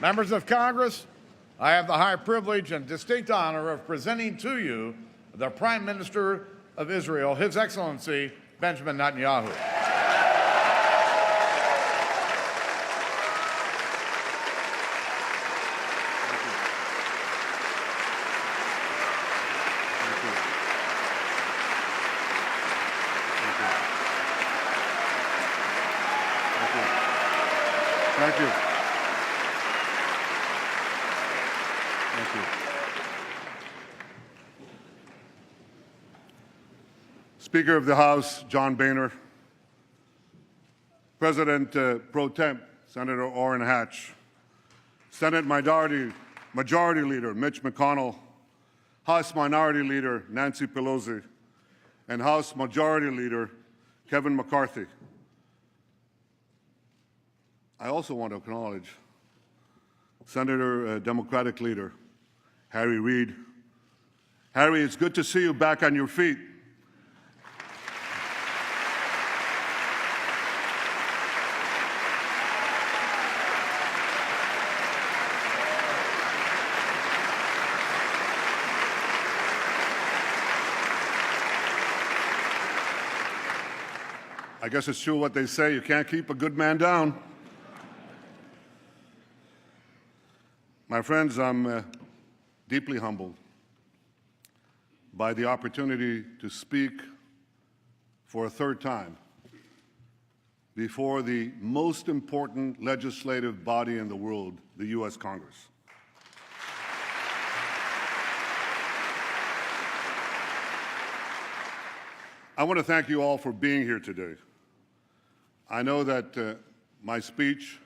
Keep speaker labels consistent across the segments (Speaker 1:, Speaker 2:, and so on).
Speaker 1: Members of Congress, I have the high privilege and distinct honor of presenting to you the Prime Minister of Israel, His Excellency Benjamin Netanyahu.
Speaker 2: Thank you. Thank you. Speaker of the House, John Boehner, President Pro Tem, Senator Orrin Hatch, Senate Majority Leader Mitch McConnell, House Minority Leader Nancy Pelosi, and House Majority Leader Kevin McCarthy. I also want to acknowledge Senator Democratic Leader Harry Reid. Harry, it's good to see you back on your feet. I guess it's true what they say, you can't keep a good man down. My friends, I'm deeply humbled by the opportunity to speak for a third time before the most important legislative body in the world, the U.S. Congress. I want to thank you all for being here today. I know that my speech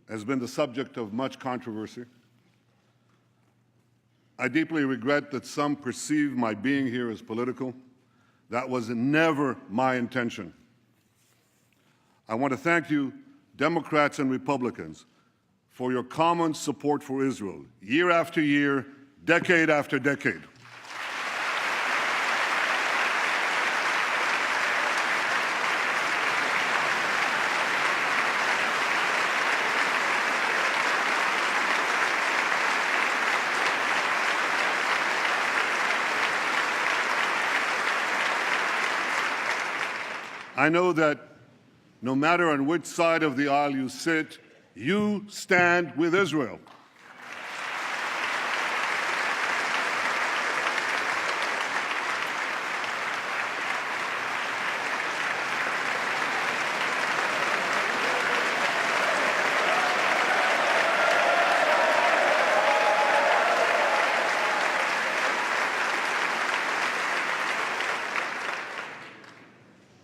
Speaker 2: has been the subject of much controversy. I deeply regret that some perceive my being here as political. That was never my intention. I want to thank you, Democrats and Republicans, for your common support for Israel, year after year, decade after decade. I know that no matter on which side of the aisle you sit, you stand with Israel.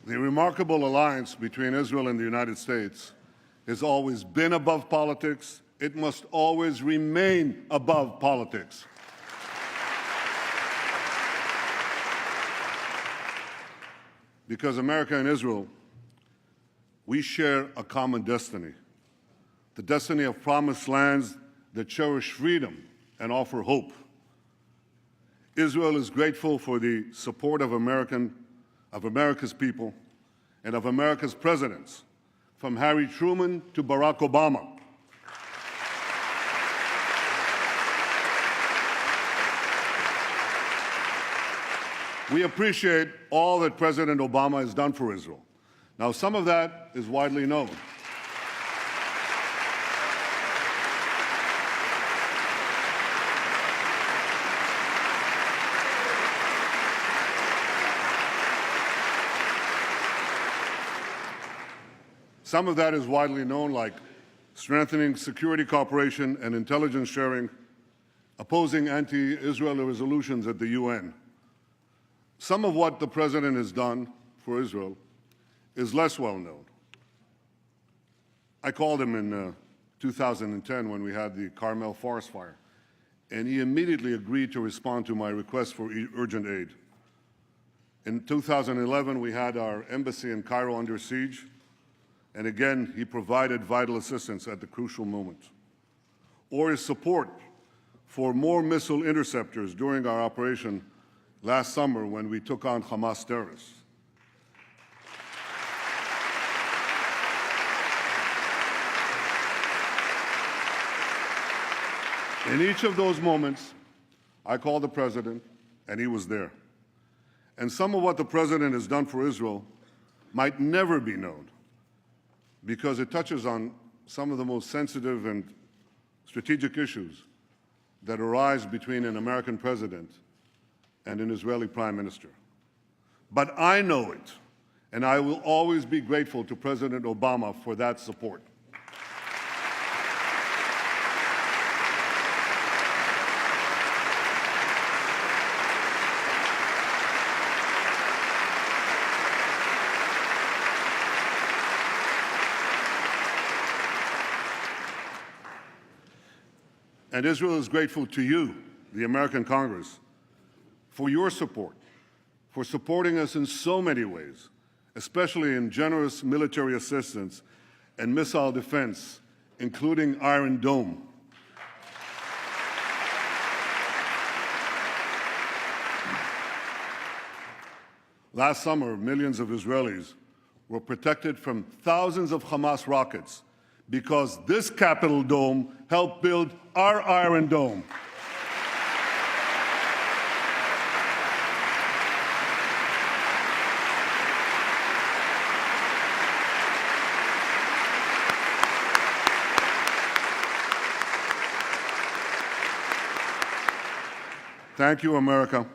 Speaker 2: The remarkable alliance between Israel and the United States has always been above politics. It must always remain above politics. Because America and Israel, we share a common destiny, the destiny of promised lands that cherish freedom and offer hope. Israel is grateful for the support of America's people and of America's presidents, from Harry Truman to Barack Obama. We appreciate all that President Obama has done for Israel. Now, some of that is widely known. Some of that is widely known, like strengthening security cooperation and intelligence sharing, opposing anti-Israel resolutions at the UN. Some of what the President has done for Israel is less well known. I called him in 2010 when we had the Carmel forest fire, and he immediately agreed to respond to my request for urgent aid. In 2011, we had our embassy in Cairo under siege, and again, he provided vital assistance at the crucial moment. Or his support for more missile interceptors during our operation last summer when we took on Hamas terrorists. In each of those moments, I called the president, and he was there. And some of what the president has done for Israel might never be known because it touches on some of the most sensitive and strategic issues that arise between an American president and an Israeli prime minister. But I know it, and I will always be grateful to President Obama for that support. And Israel is grateful to you, the American Congress, for your support, for supporting us in so many ways, especially in generous military assistance and missile defense, including Iron Dome. Last summer, millions of Israelis were protected from thousands of Hamas rockets because this Capitol Dome helped build our Iron Dome. Thank you, America.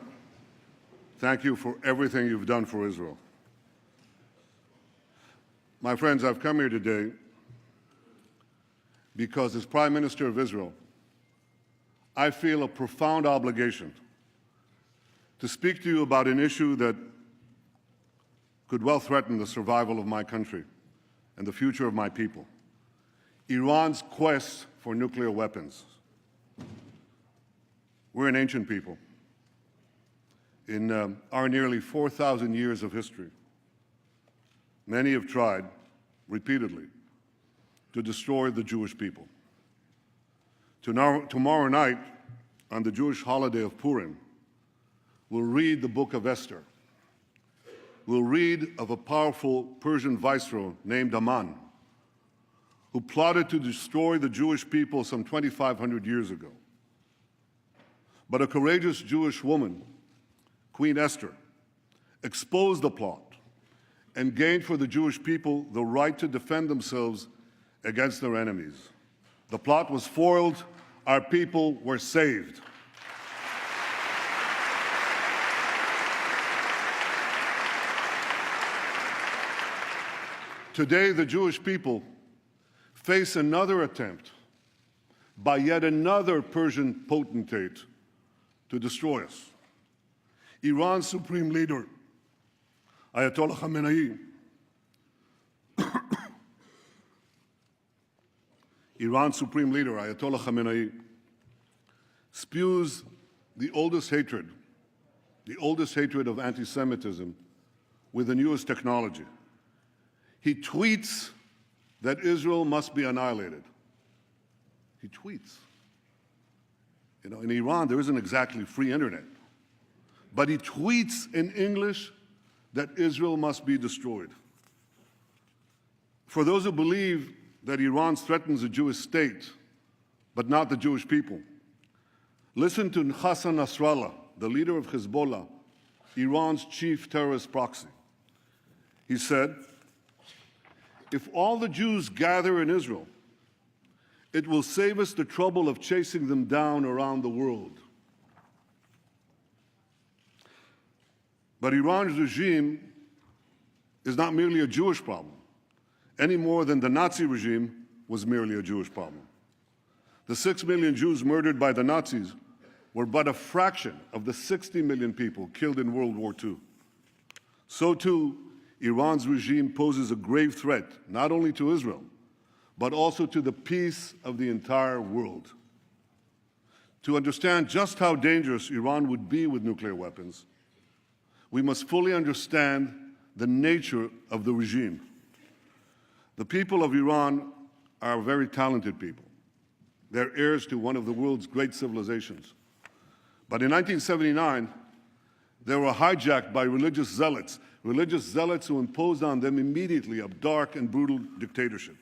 Speaker 2: Thank you for everything you've done for Israel. My friends, I've come here today because as Prime Minister of Israel, I feel a profound obligation to speak to you about an issue that could well threaten the survival of my country and the future of my people: Iran's quest for nuclear weapons. We're an ancient people. In our nearly 4,000 years of history, many have tried, repeatedly, to destroy the Jewish people. Tomorrow night, on the Jewish holiday of Purim, we'll read the book of Esther. We'll read of a powerful Persian viceroy named Aman, who plotted to destroy the Jewish people some 2,500 years ago. But a courageous Jewish woman, Queen Esther, exposed the plot and gained for the Jewish people the right to defend themselves against their enemies. The plot was foiled. Our people were saved. Today, the Jewish people face another attempt by yet another Persian potentate to destroy us. Iran's supreme leader, Ayatollah Khamenei, Iran's supreme leader, Ayatollah Khamenei, spews the oldest hatred of anti-Semitism with the newest technology. He tweets that Israel must be annihilated. He tweets. You know, in Iran, there isn't exactly free internet. But he tweets in English that Israel must be destroyed. For those who believe that Iran threatens a Jewish state, but not the Jewish people, listen to Hassan Nasrallah, the leader of Hezbollah, Iran's chief terrorist proxy. He said, "If all the Jews gather in Israel, it will save us the trouble of chasing them down around the world." But Iran's regime is not merely a Jewish problem, any more than the Nazi regime was merely a Jewish problem. The 6 million Jews murdered by the Nazis were but a fraction of the 60 million people killed in World War II. So too, Iran's regime poses a grave threat not only to Israel, but also to the peace of the entire world. To understand just how dangerous Iran would be with nuclear weapons, we must fully understand the nature of the regime. The people of Iran are very talented people. They're heirs to one of the world's great civilizations. But in 1979, they were hijacked by religious zealots who imposed on them immediately a dark and brutal dictatorship.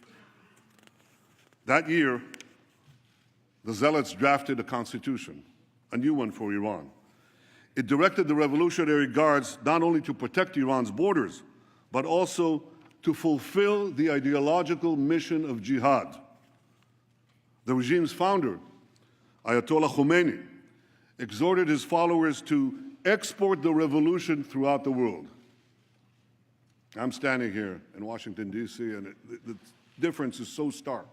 Speaker 2: That year, the Zealots drafted a constitution, a new one for Iran. It directed the Revolutionary Guards not only to protect Iran's borders, but also to fulfill the ideological mission of jihad. The regime's founder, Ayatollah Khomeini, exhorted his followers to export the revolution throughout the world. I'm standing here in Washington, D.C., and the difference is so stark.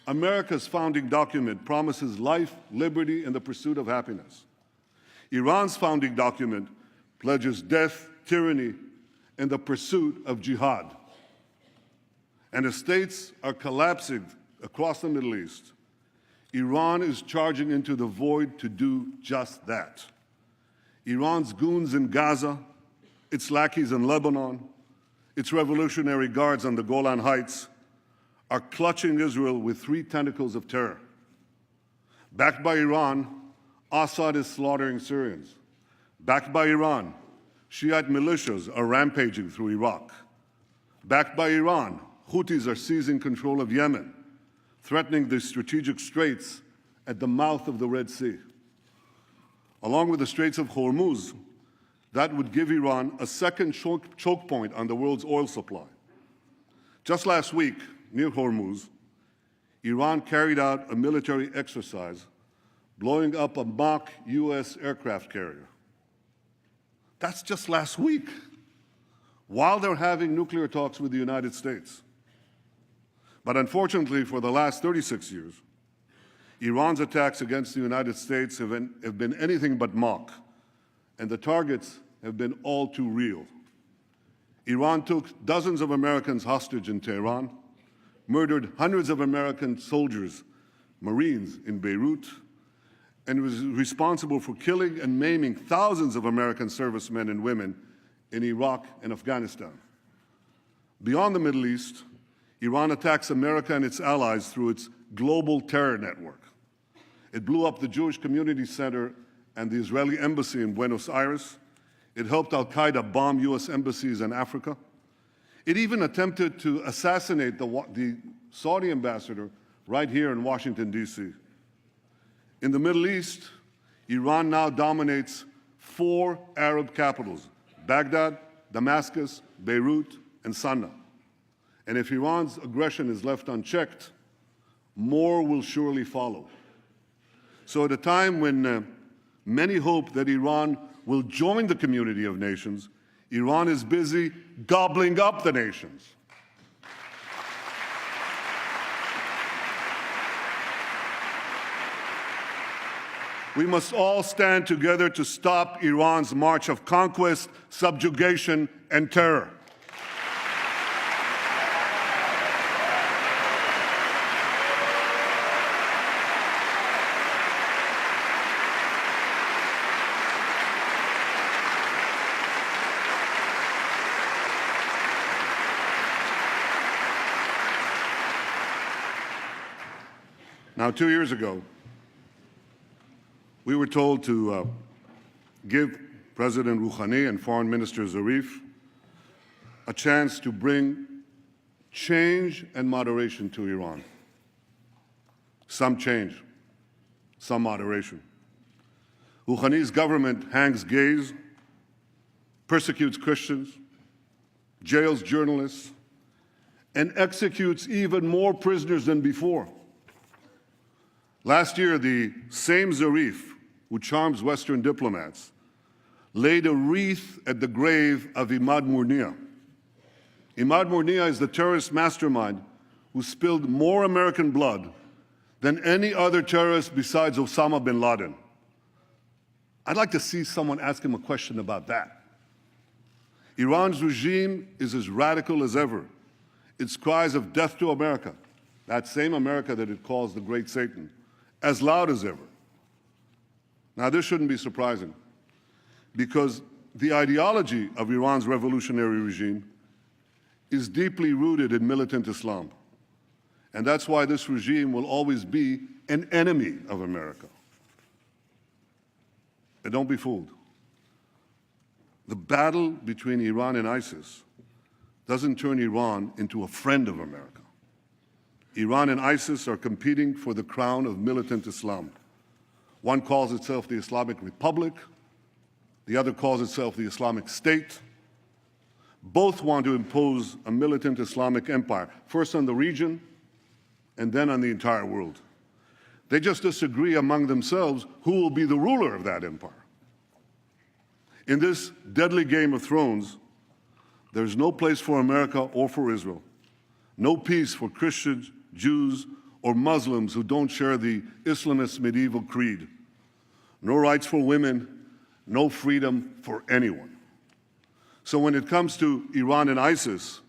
Speaker 2: America's founding document promises life, liberty, and the pursuit of happiness. Iran's founding document pledges death, tyranny, and the pursuit of jihad. And as states are collapsing across the Middle East, Iran is charging into the void to do just that. Iran's goons in Gaza, its lackeys in Lebanon, its Revolutionary Guards on the Golan Heights are clutching Israel with three tentacles of terror. Backed by Iran, Assad is slaughtering Syrians. Backed by Iran, Shiite militias are rampaging through Iraq. Backed by Iran, Houthis are seizing control of Yemen, threatening the strategic straits at the mouth of the Red Sea. Along with the Straits of Hormuz, that would give Iran a second choke point on the world's oil supply. Just last week, near Hormuz, Iran carried out a military exercise blowing up a mock U.S. aircraft carrier. That's just last week, while they're having nuclear talks with the United States. But unfortunately, for the last 36 years, Iran's attacks against the United States have been anything but mock, and the targets have been all too real. Iran took dozens of Americans hostage in Tehran, murdered hundreds of American soldiers, Marines in Beirut, and was responsible for killing and maiming thousands of American servicemen and women in Iraq and Afghanistan. Beyond the Middle East, Iran attacks America and its allies through its global terror network. It blew up the Jewish Community Center and the Israeli embassy in Buenos Aires. It helped al-Qaeda bomb U.S. embassies in Africa. It even attempted to assassinate the Saudi ambassador right here in Washington, D.C. In the Middle East, Iran now dominates 4 Arab capitals: Baghdad, Damascus, Beirut, and Sana'a. And if Iran's aggression is left unchecked, more will surely follow. So at a time when many hope that Iran will join the community of nations, Iran is busy gobbling up the nations. We must all stand together to stop Iran's march of conquest, subjugation, and terror. Now, 2 years ago, we were told to give President Rouhani and Foreign Minister Zarif a chance to bring change and moderation to Iran. Some change, some moderation. Rouhani's government hangs gays, persecutes Christians, jails journalists, and executes even more prisoners than before. Last year, the same Zarif, who charms Western diplomats, laid a wreath at the grave of Imad Murnia. Imad Murnia is the terrorist mastermind who spilled more American blood than any other terrorist besides Osama bin Laden. I'd like to see someone ask him a question about that. Iran's regime is as radical as ever. Its cries of death to America, that same America that it calls the Great Satan, as loud as ever. Now, this shouldn't be surprising, because the ideology of Iran's revolutionary regime is deeply rooted in militant Islam. And that's why this regime will always be an enemy of America. And don't be fooled. The battle between Iran and ISIS doesn't turn Iran into a friend of America. Iran and ISIS are competing for the crown of militant Islam. One calls itself the Islamic Republic, the other calls itself the Islamic State. Both want to impose a militant Islamic empire, first on the region and then on the entire world. They just disagree among themselves who will be the ruler of that empire. In this deadly Game of Thrones, there's no place for America or for Israel, no peace for Christians, Jews, or Muslims who don't share the Islamist medieval creed, no rights for women, no freedom for anyone. So when it comes to Iran and ISIS,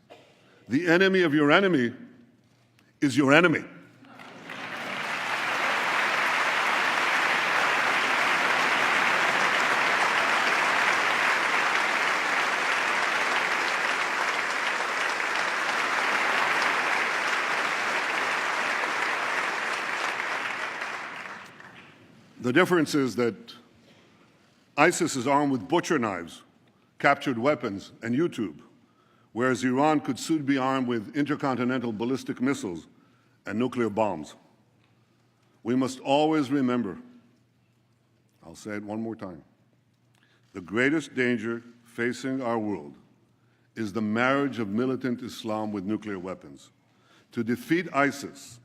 Speaker 2: the enemy of your enemy is your enemy. The difference is that ISIS is armed with butcher knives, captured weapons, and YouTube, whereas Iran could soon be armed with intercontinental ballistic missiles and nuclear bombs. We must always remember, I'll say it one more time, the greatest danger facing our world is the marriage of militant Islam with nuclear weapons. To defeat ISIS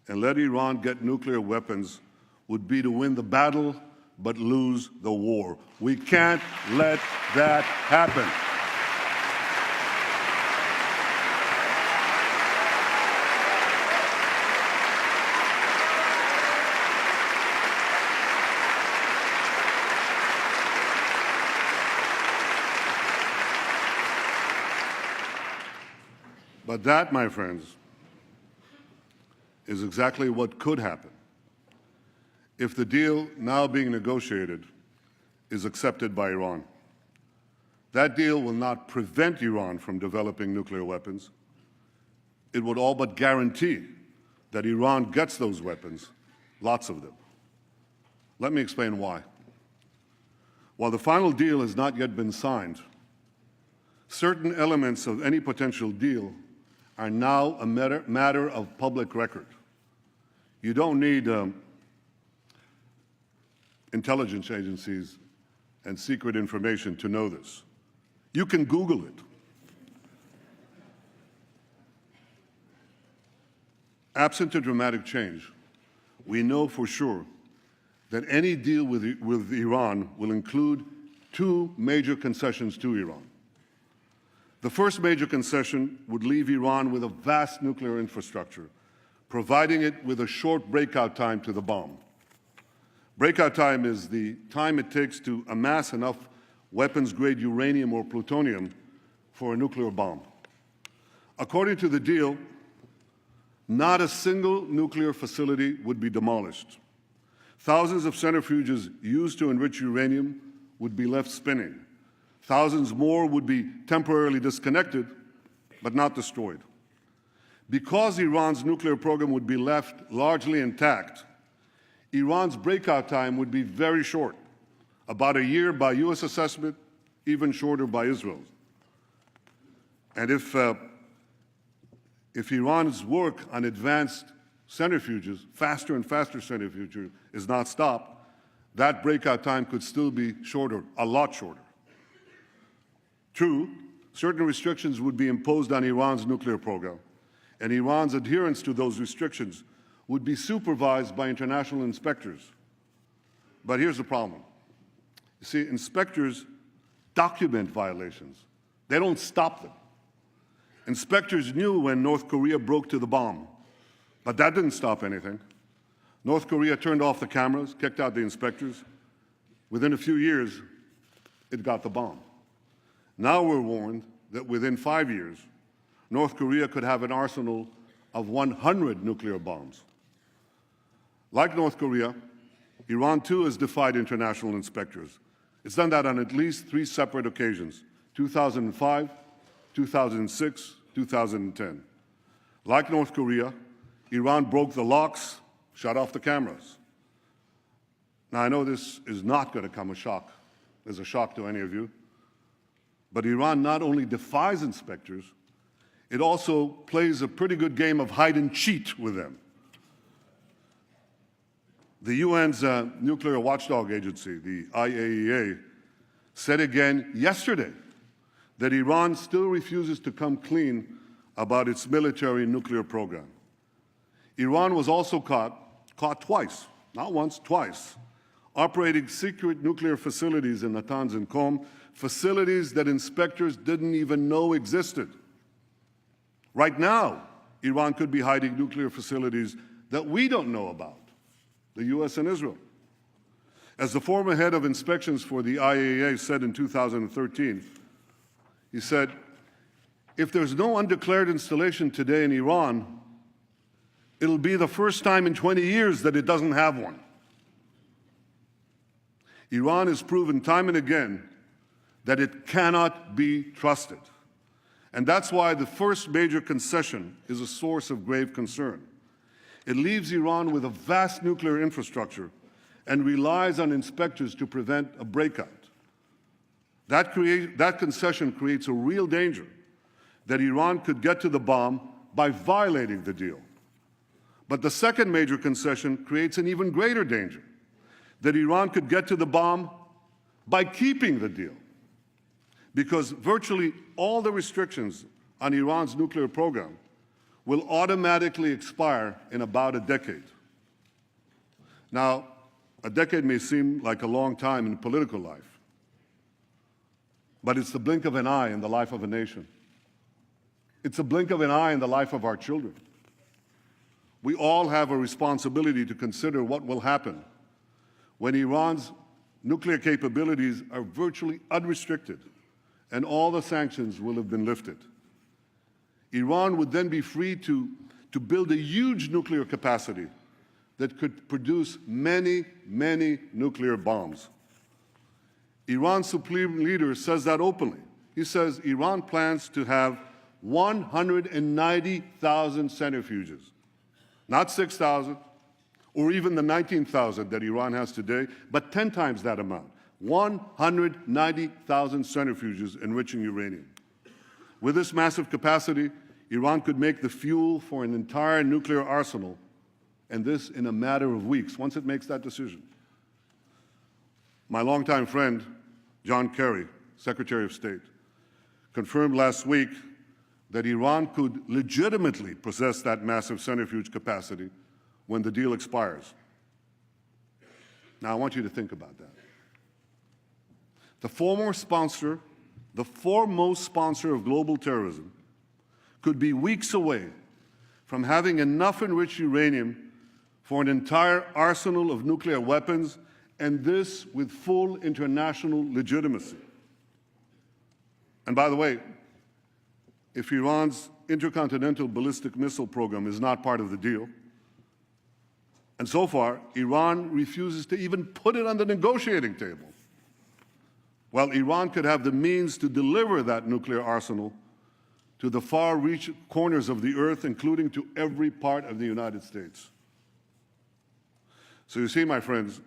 Speaker 2: and let Iran get nuclear weapons would be to win the battle but lose the war. We can't let that happen. But that, my friends, is exactly what could happen if the deal now being negotiated is accepted by Iran. That deal will not prevent Iran from developing nuclear weapons. It would all but guarantee that Iran gets those weapons, lots of them. Let me explain why. While the final deal has not yet been signed, certain elements of any potential deal are now a matter of public record. You don't need intelligence agencies and secret information to know this. You can Google it. Absent a dramatic change, we know for sure that any deal with Iran will include two major concessions to Iran. The first major concession would leave Iran with a vast nuclear infrastructure, providing it with a short breakout time to the bomb. Breakout time is the time it takes to amass enough weapons-grade uranium or plutonium for a nuclear bomb. According to the deal, not a single nuclear facility would be demolished. Thousands of centrifuges used to enrich uranium would be left spinning. Thousands more would be temporarily disconnected, but not destroyed. Because Iran's nuclear program would be left largely intact, Iran's breakout time would be very short, about a year by U.S. assessment, even shorter by Israel's. And if Iran's work on advanced centrifuges, faster and faster centrifuges, is not stopped, that breakout time could still be shorter, a lot shorter. True, certain restrictions would be imposed on Iran's nuclear program, and Iran's adherence to those restrictions would be supervised by international inspectors. But here's the problem. You see, inspectors document violations. They don't stop them. Inspectors knew when North Korea broke to the bomb, but that didn't stop anything. North Korea turned off the cameras, kicked out the inspectors. Within a few years, it got the bomb. Now we're warned that within 5 years, North Korea could have an arsenal of 100 nuclear bombs. Like North Korea, Iran too has defied international inspectors. It's done that on at least 3 separate occasions: 2005, 2006, 2010. Like North Korea, Iran broke the locks, shut off the cameras. Now, I know this is not going to come as a shock to any of you, but Iran not only defies inspectors, it also plays a pretty good game of hide and cheat with them. The UN's nuclear watchdog agency, the IAEA, said again yesterday that Iran still refuses to come clean about its military nuclear program. Iran was also caught twice, not once, twice, operating secret nuclear facilities in Natanz and Qom, facilities that inspectors didn't even know existed. Right now, Iran could be hiding nuclear facilities that we don't know about, the US and Israel. As the former head of inspections for the IAEA said in 2013, he said, if there's no undeclared installation today in Iran, it'll be the first time in 20 years that it doesn't have one. Iran has proven time and again that it cannot be trusted. And that's why the first major concession is a source of grave concern. It leaves Iran with a vast nuclear infrastructure and relies on inspectors to prevent a breakout. That concession creates a real danger that Iran could get to the bomb by violating the deal. But the second major concession creates an even greater danger, that Iran could get to the bomb by keeping the deal. Because virtually all the restrictions on Iran's nuclear program will automatically expire in about a decade. Now, a decade may seem like a long time in political life, but it's the blink of an eye in the life of a nation. It's a blink of an eye in the life of our children. We all have a responsibility to consider what will happen when Iran's nuclear capabilities are virtually unrestricted and all the sanctions will have been lifted. Iran would then be free to build a huge nuclear capacity that could produce many, many nuclear bombs. Iran's supreme leader says that openly. He says Iran plans to have 190,000 centrifuges, not 6,000, or even the 19,000 that Iran has today, but 10 times that amount. 190,000 centrifuges enriching uranium. With this massive capacity, Iran could make the fuel for an entire nuclear arsenal, and this in a matter of weeks, once it makes that decision. My longtime friend, John Kerry, Secretary of State, confirmed last week that Iran could legitimately possess that massive centrifuge capacity when the deal expires. Now, I want you to think about that. The foremost sponsor of global terrorism could be weeks away from having enough enriched uranium for an entire arsenal of nuclear weapons, and this with full international legitimacy. And by the way, if Iran's intercontinental ballistic missile program is not part of the deal, and so far, Iran refuses to even put it on the negotiating table, well, Iran could have the means to deliver that nuclear arsenal to the far-reach corners of the earth, including to every part of the United States. So you see, my friends,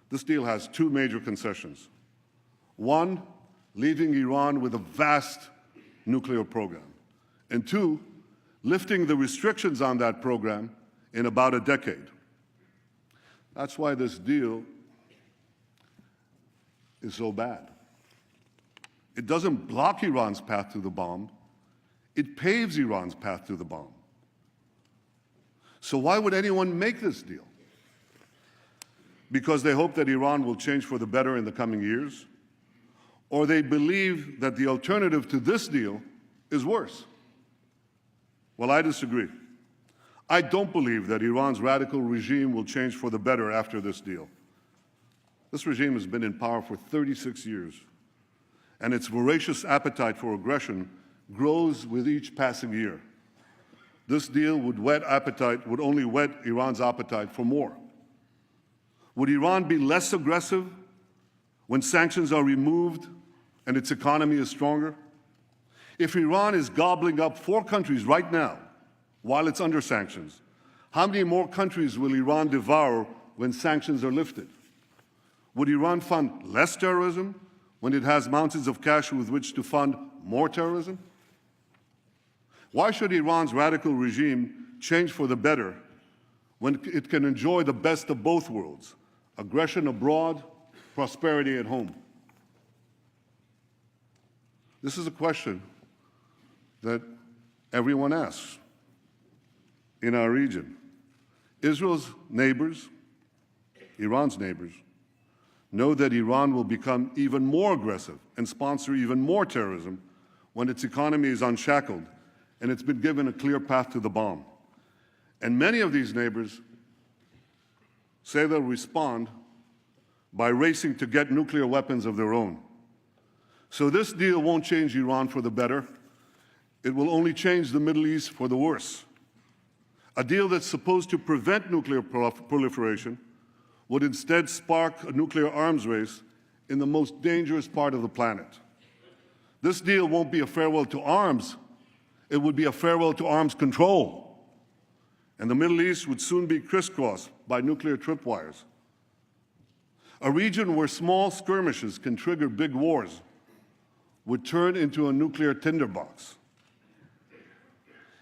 Speaker 2: this deal has two major concessions. One, leaving Iran with a vast nuclear program. And two, lifting the restrictions on that program in about a decade. That's why this deal is so bad. It doesn't block Iran's path to the bomb, it paves Iran's path to the bomb. So why would anyone make this deal? Because they hope that Iran will change for the better in the coming years? Or they believe that the alternative to this deal is worse? Well, I disagree. I don't believe that Iran's radical regime will change for the better after this deal. This regime has been in power for 36 years, and its voracious appetite for aggression grows with each passing year. This deal would only whet Iran's appetite for more. Would Iran be less aggressive when sanctions are removed and its economy is stronger? If Iran is gobbling up 4 countries right now while it's under sanctions, how many more countries will Iran devour when sanctions are lifted? Would Iran fund less terrorism when it has mountains of cash with which to fund more terrorism? Why should Iran's radical regime change for the better when it can enjoy the best of both worlds, aggression abroad, prosperity at home? This is a question that everyone asks in our region. Israel's neighbors, Iran's neighbors, know that Iran will become even more aggressive and sponsor even more terrorism when its economy is unshackled and it's been given a clear path to the bomb. And many of these neighbors say they'll respond by racing to get nuclear weapons of their own. So this deal won't change Iran for the better. It will only change the Middle East for the worse. A deal that's supposed to prevent nuclear proliferation would instead spark a nuclear arms race in the most dangerous part of the planet. This deal won't be a farewell to arms. It would be a farewell to arms control. And the Middle East would soon be crisscrossed by nuclear tripwires. A region where small skirmishes can trigger big wars would turn into a nuclear tinderbox.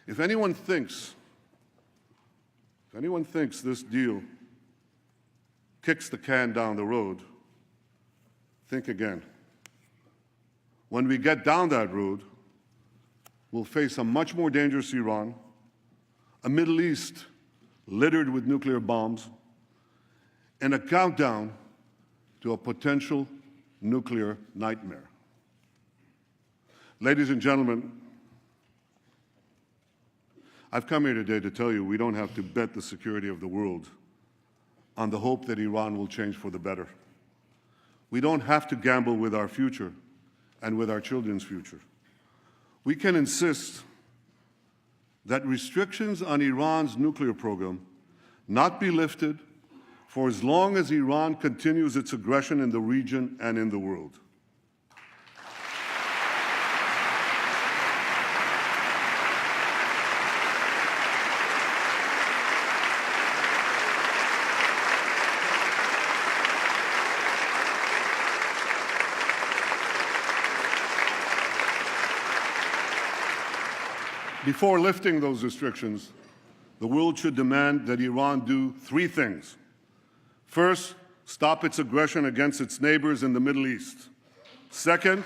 Speaker 2: If anyone thinks this deal kicks the can down the road, think again. When we get down that road, we'll face a much more dangerous Iran, a Middle East littered with nuclear bombs, and a countdown to a potential nuclear nightmare. Ladies and gentlemen, I've come here today to tell you we don't have to bet the security of the world on the hope that Iran will change for the better. We don't have to gamble with our future and with our children's future. We can insist that restrictions on Iran's nuclear program not be lifted for as long as Iran continues its aggression in the region and in the world. Before lifting those restrictions, the world should demand that Iran do three things. First, stop its aggression against its neighbors in the Middle East. Second,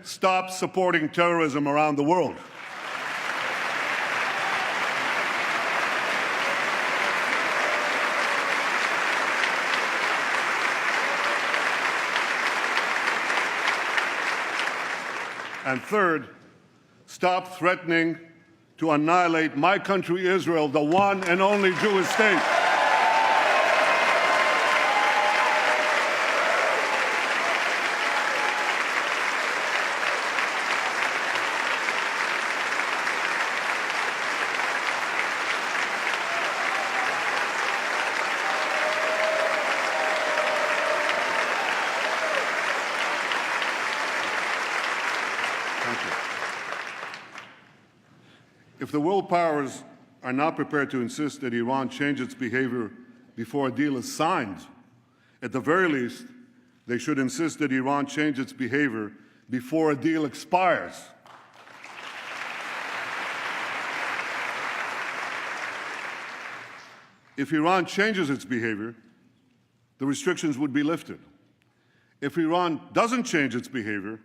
Speaker 2: stop supporting terrorism around the world. And third, stop threatening to annihilate my country, Israel, the one and only Jewish state. If the world powers are not prepared to insist that Iran change its behavior before a deal is signed, at the very least, they should insist that Iran change its behavior before a deal expires. If Iran changes its behavior, the restrictions would be lifted. If Iran doesn't change its behavior,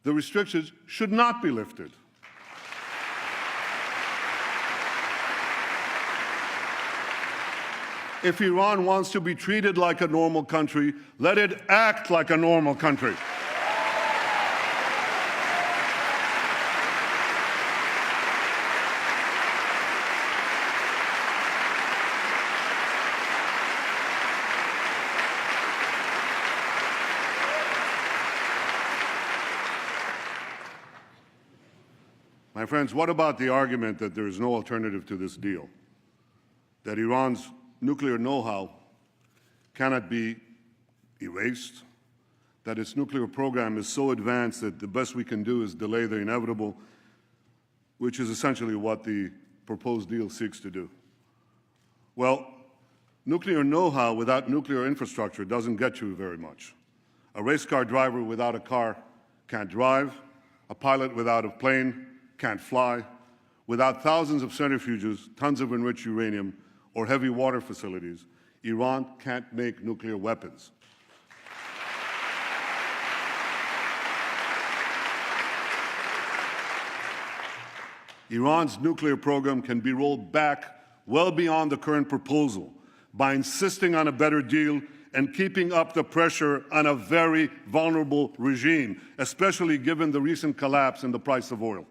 Speaker 2: the restrictions should not be lifted. If Iran wants to be treated like a normal country, let it act like a normal country. My friends, what about the argument that there is no alternative to this deal? That Iran's nuclear know-how cannot be erased, that its nuclear program is so advanced that the best we can do is delay the inevitable, which is essentially what the proposed deal seeks to do. Well, nuclear know-how without nuclear infrastructure doesn't get you very much. A race car driver without a car can't drive. A pilot without a plane can't fly. Without thousands of centrifuges, tons of enriched uranium, or heavy water facilities, Iran can't make nuclear weapons. Iran's nuclear program can be rolled back well beyond the current proposal by insisting on a better deal and keeping up the pressure on a very vulnerable regime, especially given the recent collapse in the price of oil.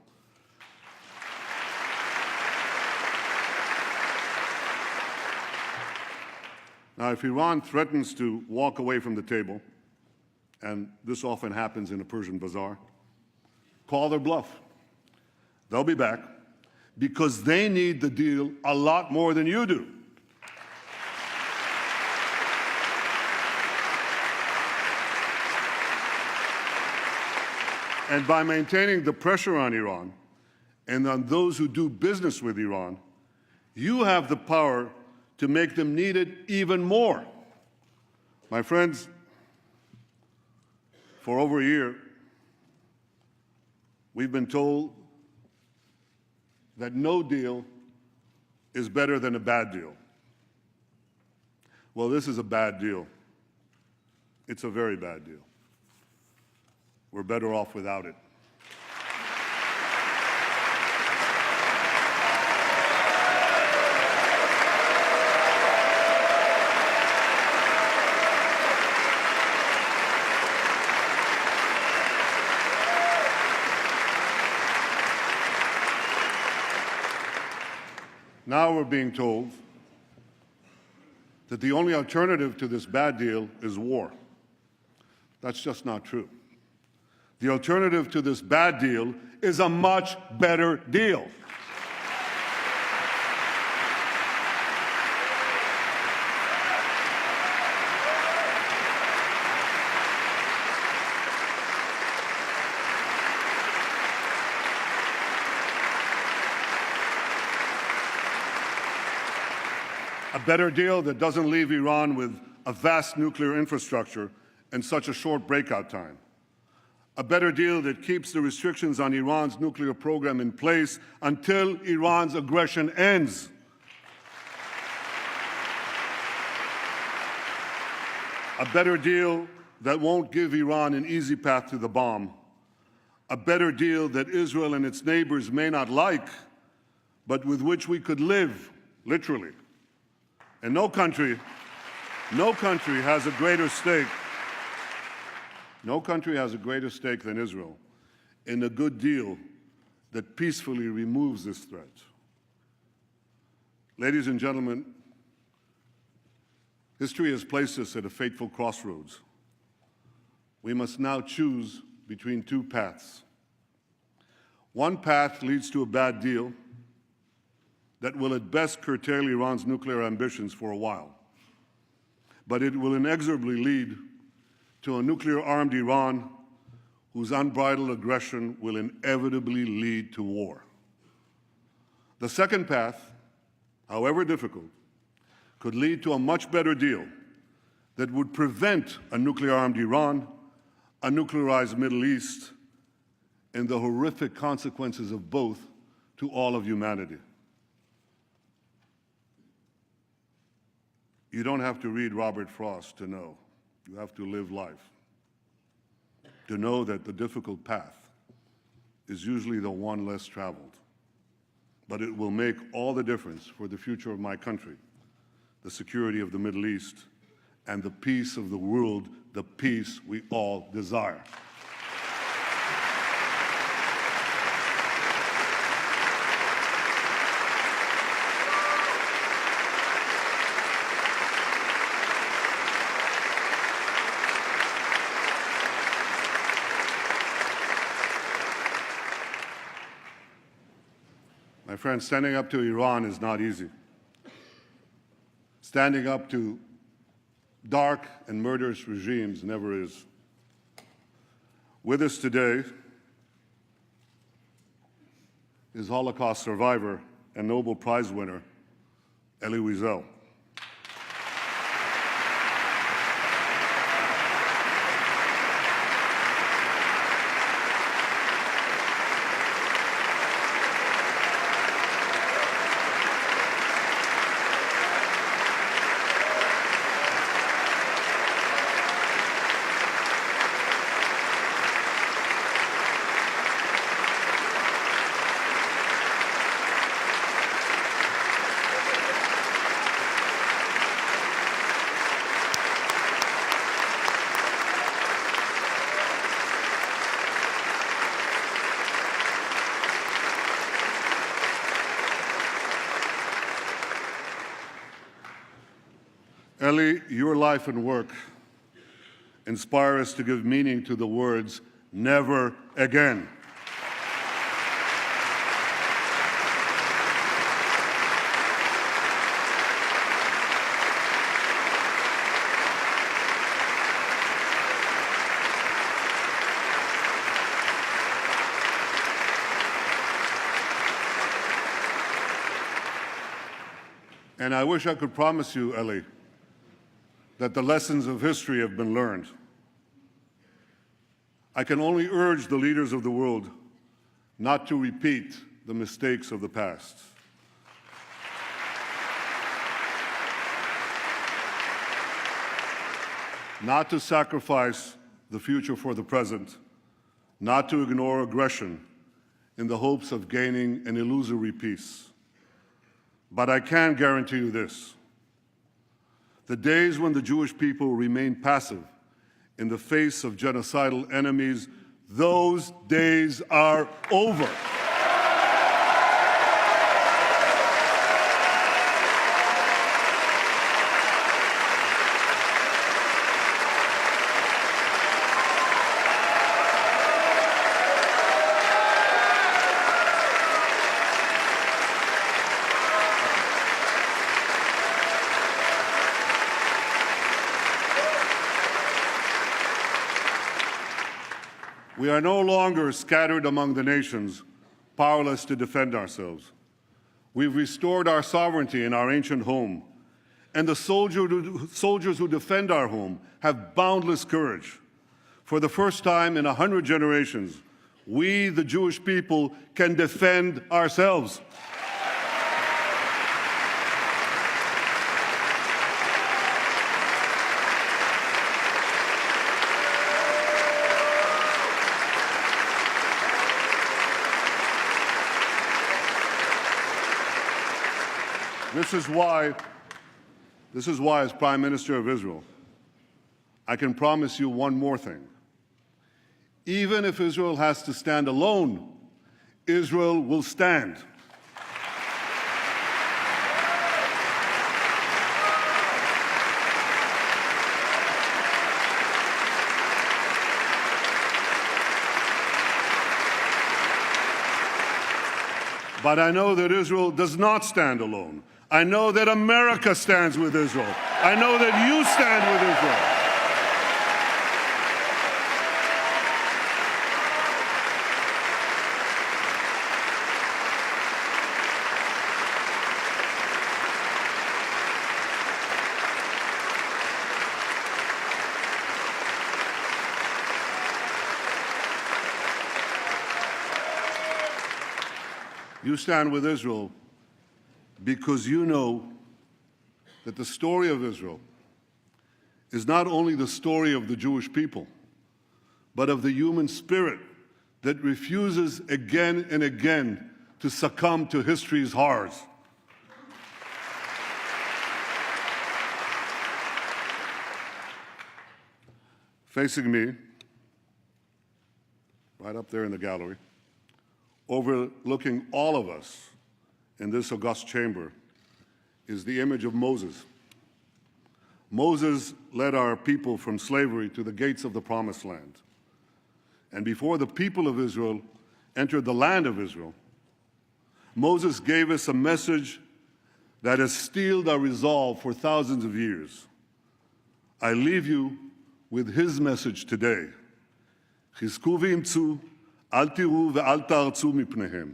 Speaker 2: Now, if Iran threatens to walk away from the table, and this often happens in a Persian bazaar, call their bluff. They'll be back because they need the deal a lot more than you do. And by maintaining the pressure on Iran and on those who do business with Iran, you have the power to make them need it even more. My friends, for over a year, we've been told that no deal is better than a bad deal. Well, this is a bad deal. It's a very bad deal. We're better off without it. Now we're being told that the only alternative to this bad deal is war. That's just not true. The alternative to this bad deal is a much better deal. A better deal that doesn't leave Iran with a vast nuclear infrastructure and such a short breakout time. A better deal that keeps the restrictions on Iran's nuclear program in place until Iran's aggression ends. A better deal that won't give Iran an easy path to the bomb. A better deal that Israel and its neighbors may not like, but with which we could live, literally. And no country has a greater stake. No country has a greater stake than Israel in a good deal that peacefully removes this threat. Ladies and gentlemen, history has placed us at a fateful crossroads. We must now choose between two paths. One path leads to a bad deal that will at best curtail Iran's nuclear ambitions for a while, but it will inexorably lead to a nuclear-armed Iran whose unbridled aggression will inevitably lead to war. The second path, however difficult, could lead to a much better deal that would prevent a nuclear-armed Iran, a nuclearized Middle East, and the horrific consequences of both to all of humanity. You don't have to read Robert Frost to know. You have to live life, to know that the difficult path is usually the one less traveled. But it will make all the difference for the future of my country, the security of the Middle East, and the peace of the world, the peace we all desire. My friends, standing up to Iran is not easy. Standing up to dark and murderous regimes never is. With us today is Holocaust survivor and Nobel Prize winner, Elie Wiesel. Elie, your life and work inspire us to give meaning to the words, never again. And I wish I could promise you, Elie, that the lessons of history have been learned. I can only urge the leaders of the world not to repeat the mistakes of the past. Not to sacrifice the future for the present, not to ignore aggression in the hopes of gaining an illusory peace. But I can guarantee you this: the days when the Jewish people remained passive in the face of genocidal enemies, those days are over. We are no longer scattered among the nations, powerless to defend ourselves. We've restored our sovereignty in our ancient home, and the soldiers who defend our home have boundless courage. For the first time in 100 generations, we, the Jewish people, can defend ourselves. This is why, as Prime Minister of Israel, I can promise you one more thing. Even if Israel has to stand alone, Israel will stand. But I know that Israel does not stand alone. I know that America stands with Israel. I know that you stand with Israel. You stand with Israel because you know that the story of Israel is not only the story of the Jewish people, but of the human spirit that refuses again and again to succumb to history's horrors. Facing me, right up there in the gallery, overlooking all of us in this august chamber, is the image of Moses. Moses led our people from slavery to the gates of the Promised Land. And before the people of Israel entered the land of Israel, Moses gave us a message that has steeled our resolve for thousands of years. I leave you with his message today. חזקו ואמצו, אל תיראו ואל תערצו מפניהם.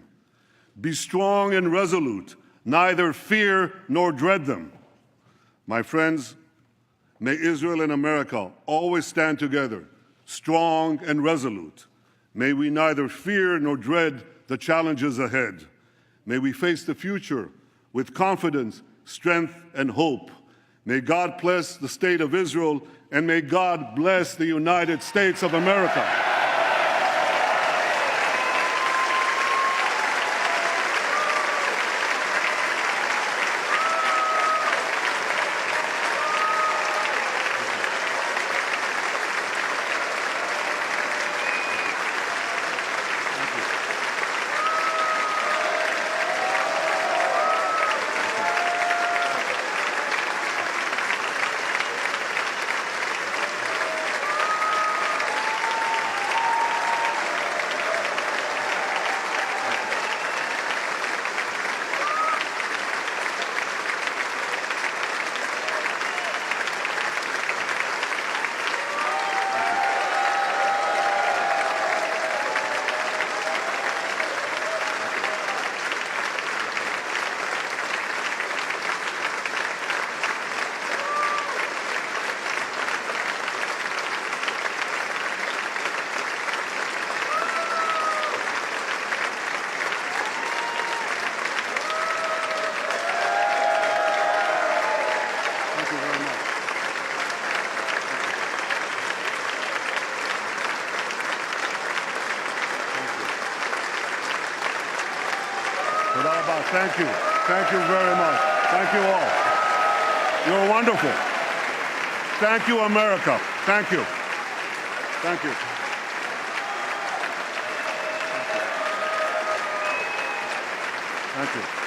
Speaker 2: Be strong and resolute, neither fear nor dread them. My friends, may Israel and America always stand together, strong and resolute. May we neither fear nor dread the challenges ahead. May we face the future with confidence, strength, and hope. May God bless the state of Israel, and may God bless the United States of America. Thank you. Thank you very much. Thank you all. You're wonderful. Thank you, America. Thank you. Thank you. Thank you.